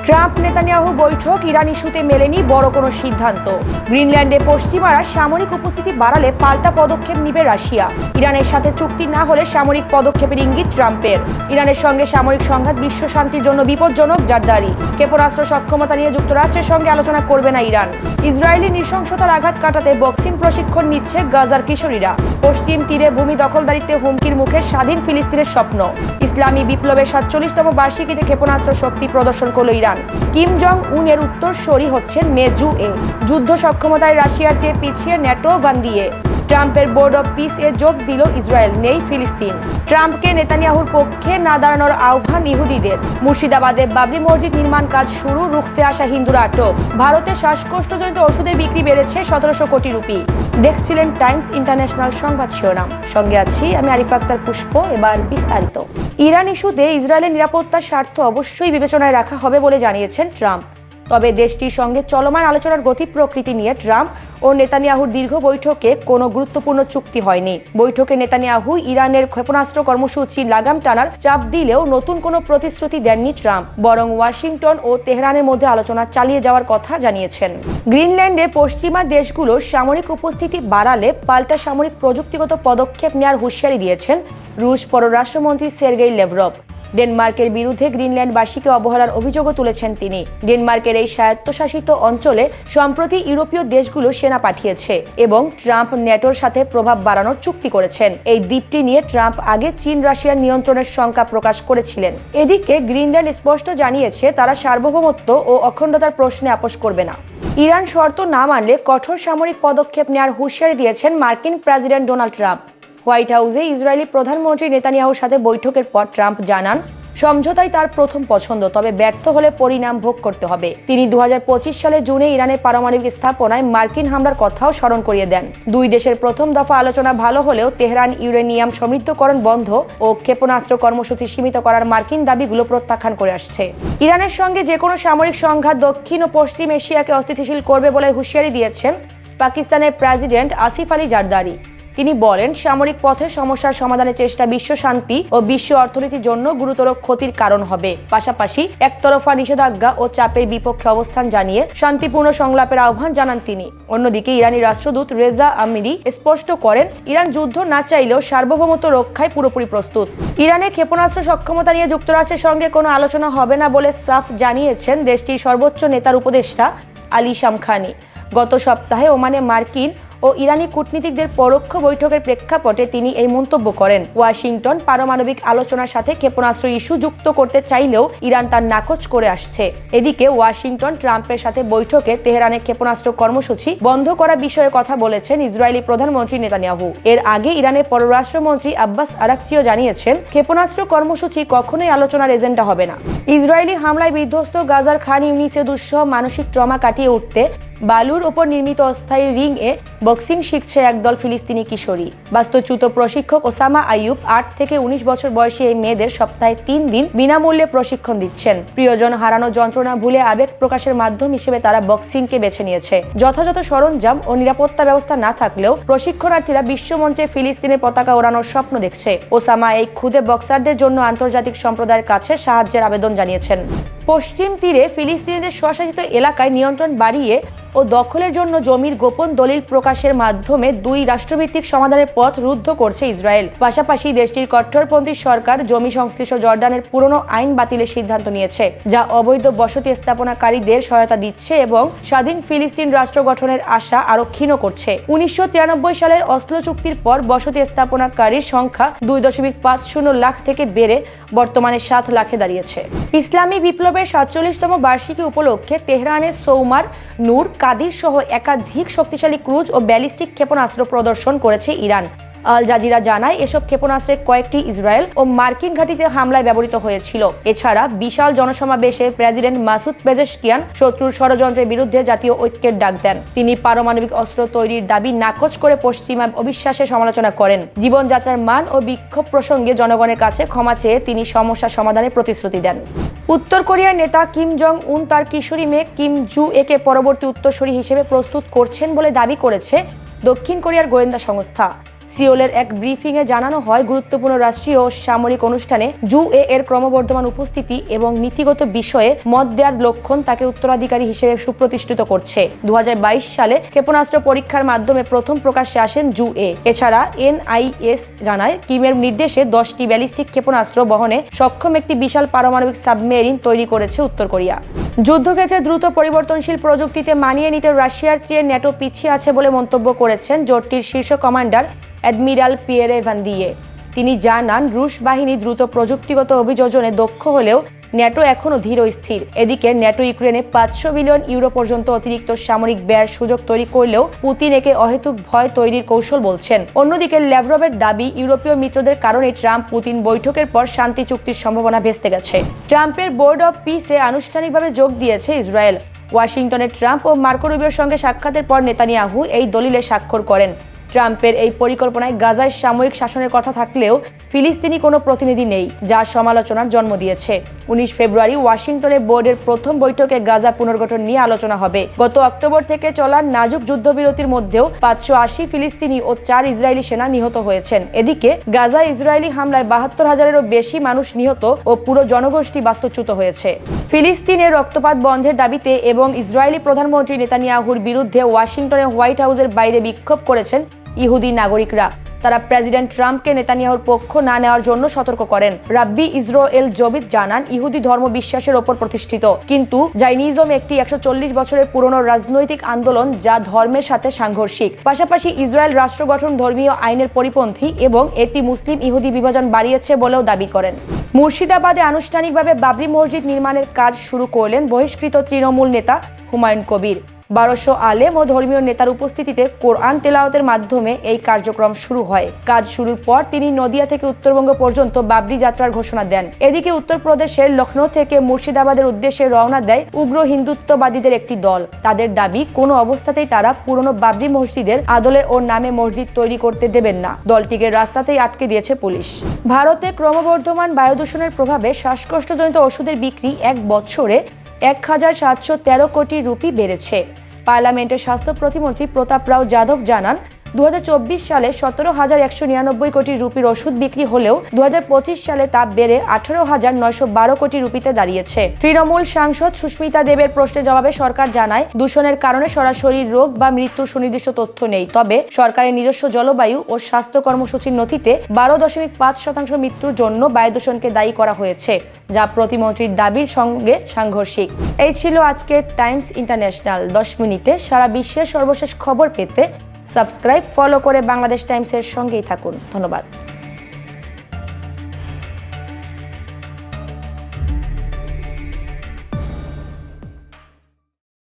Trump Netanyahu বৈঠক Iran ইস্যুতে মেলেনি বড় কোনো সিদ্ধান্ত। গ্রিনল্যান্ডে পশ্চিমারা সামরিক উপস্থিতি বাড়ালে পাল্টা পদক্ষেপ নিবে রাশিয়া। ইরানের সাথে চুক্তি না হলে সামরিক পদক্ষেপের ইঙ্গিত ট্রাম্পের। ইরানের সঙ্গে সামরিক সংঘাত বিশ্ব শান্তির জন্য বিপজ্জনক জারদারি। ক্ষেপণাস্ত্র সক্ষমতা নিয়ে যুক্তরাষ্ট্রের সঙ্গে আলোচনা করবে না ইরান। ইসরায়েলি নৃশংসতার আঘাত কাটাতে বক্সিং প্রশিক্ষণ নিচ্ছে গাজার কিশোরীরা। পশ্চিম তীরে ভূমি দখলদারিত্বে হুমকির মুখে স্বাধীন ফিলিস্তিনের স্বপ্ন। ইসলামী বিপ্লবের ৪৭তম বার্ষিকীতে ক্ষেপণাস্ত্র শক্তি প্রদর্শন করল ইরান। কিম জং উনের উত্তরসূরি হচ্ছেন মে জু এ। যুদ্ধ সক্ষমতায় রাশিয়ার চেয়ে পিছিয়ে ন্যাটো বান্দিয়ে। ট্রাম্পের বোর্ড অব পিস এ যোগ দিল ইসরায়েল, নেই ফিলিস্তিন। ট্রাম্পকে নেতানিয়াহুর পক্ষে না দাঁড়ানোর আহ্বান ইহুদিদের। মুর্শিদাবাদে বাবরি মসজিদ নির্মাণ কাজ শুরু, রুখতে আসা হিন্দুরা আটক। ভারতে শ্বাসকষ্টজনিত ওষুধের বিক্রি বেড়েছে ১৭০০ কোটি রুপি। দেখছিলেন টাইমস ইন্টারন্যাশনাল সংবাদ শিরোনাম। সঙ্গে আছি আমি আরিফা আক্তার পুষ্প। এবার বিস্তারিত। ইরান ইস্যুতে ইসরায়েলের নিরাপত্তার স্বার্থ অবশ্যই বিবেচনায় রাখা হবে বলে জানিয়েছেন ট্রাম্প। তবে দেশটির সঙ্গে চলমান আলোচনার গতি প্রকৃতি নিয়ে ট্রাম্প ও নেতানিয়াহুর দীর্ঘ বৈঠকে কোনো গুরুত্বপূর্ণ চুক্তি হয়নি। বৈঠকে নেতানিয়াহু ইরানের ক্ষেপণাস্ত্র কর্মসূচি লাগাম টানার চাপ দিলেও নতুন কোনো প্রতিশ্রুতি দেননি ট্রাম্প। বরং ওয়াশিংটন ও তেহরানের মধ্যে আলোচনা চালিয়ে যাওয়ার কথা জানিয়েছেন। গ্রিনল্যান্ডে পশ্চিমা দেশগুলো সামরিক উপস্থিতি বাড়ালে পাল্টা সামরিক প্রযুক্তিগত পদক্ষেপ নেওয়ার হুঁশিয়ারি দিয়েছেন রুশ পররাষ্ট্রমন্ত্রী সের্গেই লেভরভ। ডেনমার্কের বিরুদ্ধে গ্রিনল্যান্ডবাসীকে অবহেলার অভিযোগও তুলেছেন তিনি। ডেনমার্কের এই স্বায়ত্তশাসিত অঞ্চলে সম্প্রতি ইউরোপীয় দেশগুলো সেনা পাঠিয়েছে এবং ট্রাম্প ন্যাটোর সাথে প্রভাব বাড়ানোর চুক্তি করেছেন। এই দ্বীপটি নিয়ে ট্রাম্প আগে চীন রাশিয়ার নিয়ন্ত্রণের শঙ্কা প্রকাশ করেছিলেন। এদিকে গ্রিনল্যান্ড স্পষ্ট জানিয়েছে তারা সার্বভৌমত্ব ও অখণ্ডতার প্রশ্নে আপোস করবে না। ইরান শর্ত না মানলে কঠোর সামরিক পদক্ষেপ নেওয়ার হুঁশিয়ারি দিয়েছেন মার্কিন প্রেসিডেন্ট ডোনাল্ড ট্রাম্প। হোয়াইট হাউসে ইসরায়েলি প্রধানমন্ত্রী নেতানিয়াহুর সাথে বৈঠকের পর ট্রাম্প জানান, সমঝোতাই তার প্রথম পছন্দ, তবে ব্যর্থ হলে পরিণাম ভোগ করতে হবে। তিনি ২০২৫ সালে জুনে ইরানের পারমাণবিক স্থাপনায় মার্কিন হামলার কথাও স্মরণ করিয়ে দেন। দুই দেশের প্রথম দফা আলোচনা ভালো হলেও তেহরান ইউরেনিয়াম সমৃদ্ধকরণ বন্ধ ও ক্ষেপণাস্ত্র কর্মসূচি সীমিত করার মার্কিন দাবিগুলো প্রত্যাখ্যান করে আসছে। ইরানের সঙ্গে যে কোনো সামরিক সংঘাত দক্ষিণ ও পশ্চিম এশিয়াকে অস্থিতিশীল করবে বলে হুঁশিয়ারি দিয়েছেন পাকিস্তানের প্রেসিডেন্ট আসিফ আলী জারদারি। তিনি বলেন, সামরিক পথে সমস্যার সমাধানের চেষ্টা বিশ্ব শান্তি ও বিশ্ব অর্থনীতির জন্য গুরুতর ক্ষতির কারণ হবে। পাশাপাশি একতরফা নিষেধাজ্ঞা ও চাপের বিপক্ষে অবস্থান জানিয়ে শান্তিপূর্ণ সংলাপের আহ্বান জানান তিনি। অন্যদিকে ইরানি রাষ্ট্রদূত রেজা আমিরি স্পষ্ট করেন, ইরান যুদ্ধ না চাইলেও সার্বভৌমত্ব রক্ষায় পুরোপুরি প্রস্তুত। ইরানের ক্ষেপণাস্ত্র সক্ষমতা নিয়ে যুক্তরাষ্ট্রের সঙ্গে কোনো আলোচনা হবে না বলে সাফ জানিয়েছেন দেশটির সর্বোচ্চ নেতার উপদেষ্টা আলী শামখানি। গত সপ্তাহে ওমানে মার্কিন ও ইরানি কূটনীতিকদের পরোক্ষ বৈঠকের প্রেক্ষাপটে তিনি এই মন্তব্য করেন। ওয়াশিংটন পারমাণবিক আলোচনার সাথে ক্ষেপণাস্ত্র ইস্যু যুক্ত করতে চাইলেও ইরান তার নাকচ করে আসছে। এদিকে ওয়াশিংটন ট্রাম্পের সাথে বৈঠকে তেহরানের ক্ষেপণাস্ত্র কর্মসূচি বন্ধ করা বিষয়ে কথা বলেছেন ইসরায়েলি প্রধানমন্ত্রী নেতানিয়াহু। এর আগে ইরানের পররাষ্ট্রমন্ত্রী আব্বাস আরাকচিও জানিয়েছেন, ক্ষেপণাস্ত্র কর্মসূচি কখনোই আলোচনার এজেন্ডা হবে না। ইসরায়েলি হামলায় বিধ্বস্ত গাজার খান ইউনিসে দুঃসহ মানসিক ট্রমা কাটিয়ে উঠতে বালুর ওপর নির্মিত অস্থায়ী রিং এ বক্সিং শিখছে একদল ফিলিস্তিনি কিশোরী। বাস্তুচ্যুত প্রশিক্ষক ওসামা আইয়ুব ৮ থেকে ১৯ বছর বয়সী এই মেয়েদের সপ্তাহে ৩ দিন বিনামূল্যে প্রশিক্ষণ দিচ্ছেন। প্রিয়জন হারানো যন্ত্রণা ভুলে আবেগ প্রকাশের মাধ্যম হিসেবে তারা বক্সিংকে বেছে নিয়েছে। যথাযথ সরঞ্জাম ও নিরাপত্তা ব্যবস্থা না থাকলেও প্রশিক্ষণার্থীরা বিশ্বমঞ্চে ফিলিস্তিনের পতাকা ওড়ানোর স্বপ্ন দেখছে। ওসামা এই ক্ষুদে বক্সারদের জন্য আন্তর্জাতিক সম্প্রদায়ের কাছে সাহায্যের আবেদন জানিয়েছেন। পশ্চিম তীরে ফিলিস্তিনিদের স্বশাসিত এলাকায় নিয়ন্ত্রণ বাড়িয়ে ও দখলের জন্য জমির গোপন দলিল প্রকাশের মাধ্যমে দুই রাষ্ট্রভিত্তিক সমাধানের পথ রুদ্ধ করছে ইসরায়েল। পাশাপাশি দেশটির কট্টরপন্থী সরকার জমি সংশ্লিষ্ট জর্ডানের পুরনো আইন বাতিলের সিদ্ধান্ত নিয়েছে, যা অবৈধ বসতি স্থাপনাকারীদের সহায়তা দিচ্ছে এবং স্বাধীন ফিলিস্তিন রাষ্ট্র গঠনের আশা আরো ক্ষীণ করছে। ১৯৯৩ সালের অসলো চুক্তির পর বসতি স্থাপনাকারীর সংখ্যা ২.৫০ লাখ থেকে বেড়ে বর্তমানে ৭ লাখে দাঁড়িয়েছে। ইসলামী বিপ্লবের ৪৭তম বার্ষিকী উপলক্ষে তেহরানের সৌমার, নূর, কাদির সহ একাধিক শক্তিশালী ক্রুজ ও ব্যালিস্টিক ক্ষেপণাস্ত্র প্রদর্শন করেছে ইরান। আল জাজিরা জানায়, এসব ক্ষেপণাস্ত্রের কয়েকটি ইসরায়েল ও মার্কিন ঘাঁটিতে হামলায় ব্যবহৃত হয়েছিল। এছাড়া বিশাল জনসমাবেশে প্রেসিডেন্ট মাসুদ পেজেশকিয়ান শত্রুর ষড়যন্ত্রের বিরুদ্ধে জাতীয় ঐক্যের ডাক দেন। তিনি পারমাণবিক অস্ত্র তৈরির দাবি নাকচ করে পশ্চিমা অবিশ্বাসের সমালোচনা করেন। জীবনযাত্রার মান ও বিক্ষোভ প্রসঙ্গে জনগণের কাছে ক্ষমা চেয়ে তিনি সমস্যা সমাধানের প্রতিশ্রুতি দেন। উত্তর কোরিয়ার নেতা কিম জং উন তার কিশোরী মেয়ে কিম জু একে পরবর্তী উত্তরসূরি হিসেবে প্রস্তুত করছেন বলে দাবি করেছে দক্ষিণ কোরিয়ার গোয়েন্দা সংস্থা সিওলের এক ব্রিফিংয়ে জানানো হয়, গুরুত্বপূর্ণ রাষ্ট্রীয় ও সামরিক অনুষ্ঠানে জুএ এর ক্রমবর্ধমান উপস্থিতি এবং নীতিগত বিষয়ে মত দেওয়ার লক্ষণ তাকে উত্তরাধিকারী হিসেবে সুপ্রতিষ্ঠিত করছে। 2022 সালে ক্ষেপণাস্ত্র পরীক্ষার মাধ্যমে প্রথম প্রকাশ্যে আসেন জুএ। এছাড়া এনআইএস জানায়, কিমের নির্দেশে 10টি ব্যালিস্টিক ক্ষেপণাস্ত্র বহনে সক্ষম একটি বিশাল পারমাণবিক সাবমেরিন তৈরি করেছে উত্তর কোরিয়া। যুদ্ধক্ষেত্রে দ্রুত পরিবর্তনশীল প্রযুক্তিতে মানিয়ে নিতে রাশিয়ার চেয়ে ন্যাটো পিছিয়ে আছে বলে মন্তব্য করেছেন জোটটির শীর্ষ কমান্ডার অ্যাডমিরাল পিয়েরে ভান দিয়ে। তিনি জানান, রুশ বাহিনী দ্রুত প্রযুক্তিগত অভিযোজনে দক্ষ হলেও ন্যাটো এখনও ধীর স্থির। এদিকে ন্যাটো ইউক্রেনে 500 বিলিয়ন ইউরো পর্যন্ত অতিরিক্ত সামরিক ব্যয়ের সুযোগ তৈরি করলেও পুতিন একে অহেতুক ভয় তৈরির কৌশল বলছেন। অন্যদিকে ল্যাভরভের দাবি, ইউরোপীয় মিত্রদের কারণে ট্রাম্প পুতিন বৈঠকের পর শান্তি চুক্তির সম্ভাবনা ভেস্তে গেছে। ট্রাম্পের বোর্ড অব পিসে আনুষ্ঠানিকভাবে যোগ দিয়েছে ইসরায়েল। ওয়াশিংটনে ট্রাম্প ও মার্কো রুবিওর সঙ্গে সাক্ষাতের পর নেতানিয়াহু এই দলিলে স্বাক্ষর করেন। ট্রাম্পের এই পরিকল্পনায় গাজায় সাময়িক শাসনের কথা থাকলেও ফিলিস্তিনি কোনো প্রতিনিধি নেই, যা সমালোচনার জন্ম দিয়েছে। 19 ফেব্রুয়ারি ওয়াশিংটনে বোর্ডের প্রথম বৈঠকে গাজা পুনর্গঠন নিয়ে আলোচনা হবে। গত অক্টোবর থেকে চলা নাজুক যুদ্ধবিরতির মধ্যেও 580 ফিলিস্তিনি ও 4 ইসরায়েলি সেনা নিহত হয়েছেন। এদিকে গাজায় ইসরায়েলি হামলায় 72,000-এরও বেশি মানুষ নিহত ও পুরো জনগোষ্ঠী বাস্তুচ্যুত হয়েছে। ফিলিস্তিনের রক্তপাত বন্ধের দাবিতে এবং ইসরায়েলি প্রধানমন্ত্রী নেতানিয়াহুর বিরুদ্ধে ওয়াশিংটনে হোয়াইট হাউসের বাইরে বিক্ষোভ করেছেন ইহুদি নাগরিকরা। তারা প্রেসিডেন্ট ট্রাম্পকে নেতানিয়াহুর পক্ষ না নেওয়ার জন্য সতর্ক করেন। রাব্বি ইসরায়েল জবিদ জানান, ইহুদি ধর্ম বিশ্বাসের ওপর প্রতিষ্ঠিত, কিন্তু জাইনিজম একটি 140 বছরের পুরনো রাজনৈতিক আন্দোলন যা ধর্মের সাথে সাংঘর্ষিক। পাশাপাশি ইসরায়েল রাষ্ট্র গঠন ধর্মীয় আইনের পরিপন্থী এবং এটি মুসলিম ইহুদি বিভাজন বাড়িয়েছে বলেও দাবি করেন। মুর্শিদাবাদে আনুষ্ঠানিকভাবে বাবরি মসজিদ নির্মাণের কাজ শুরু করলেন বহিষ্কৃত তৃণমূল নেতা হুমায়ুন কবির। 1200 আলেম ও ধর্মীয় নেতার উপস্থিতিতে কোরআন তেলাওয়াতের মাধ্যমে এই কার্যক্রম শুরু হয়। কাজ শুরুর পর তিনি নদিয়া থেকে উত্তরবঙ্গ পর্যন্ত বাবরি যাত্রার ঘোষণা দেন। এদিকে উত্তরপ্রদেশের লখনৌ থেকে মুর্শিদাবাদের উদ্দেশ্যে রওনা দেয় উগ্র হিন্দুত্ববাদীদের একটি দল। তাদের দাবি, কোনো অবস্থাতেই তারা পুরনো বাবরি মসজিদের আদলে ও নামে মসজিদ তৈরি করতে দেবেন না। দলটিকে রাস্তাতেই আটকে দিয়েছে পুলিশ। ভারতে ক্রমবর্ধমান বায়ু দূষণের প্রভাবে শ্বাসকষ্টজনিত ওষুধের বিক্রি এক বছরে 1713 কোটি রুপি বেড়েছে। পার্লামেন্টের স্বাস্থ্য প্রতিমন্ত্রী প্রতাপ রাও যাদব জানান, 2024 সালে 17,199 কোটি রুপির ওষুধ বিক্রি হলেও 2025 সালে তা বেড়ে 18,912 কোটি রুপিতে দাঁড়িয়েছে। তৃণমূল সাংসদ সুস্মিতা দেবের প্রশ্নের জবাবে সরকার জানায়, দূষণের কারণে সরাসরি রোগ বা মৃত্যুর সুনির্দিষ্ট তথ্য নেই। তবে সরকারের নিজস্ব জলবায়ু ও স্বাস্থ্য কর্মসূচির নথিতে 12.5% মৃত্যুর জন্য বায়ু দূষণকে দায়ী করা হয়েছে, যা প্রতিমন্ত্রীর দাবির সঙ্গে সাংঘর্ষিক। এই ছিল আজকের টাইমস ইন্টারন্যাশনাল 10 মিনিটে। সারা বিশ্বের সর্বশেষ খবর পেতে সাবস্ক্রাইব, ফলো করে বাংলাদেশ টাইমসের সঙ্গেই থাকুন। ধন্যবাদ।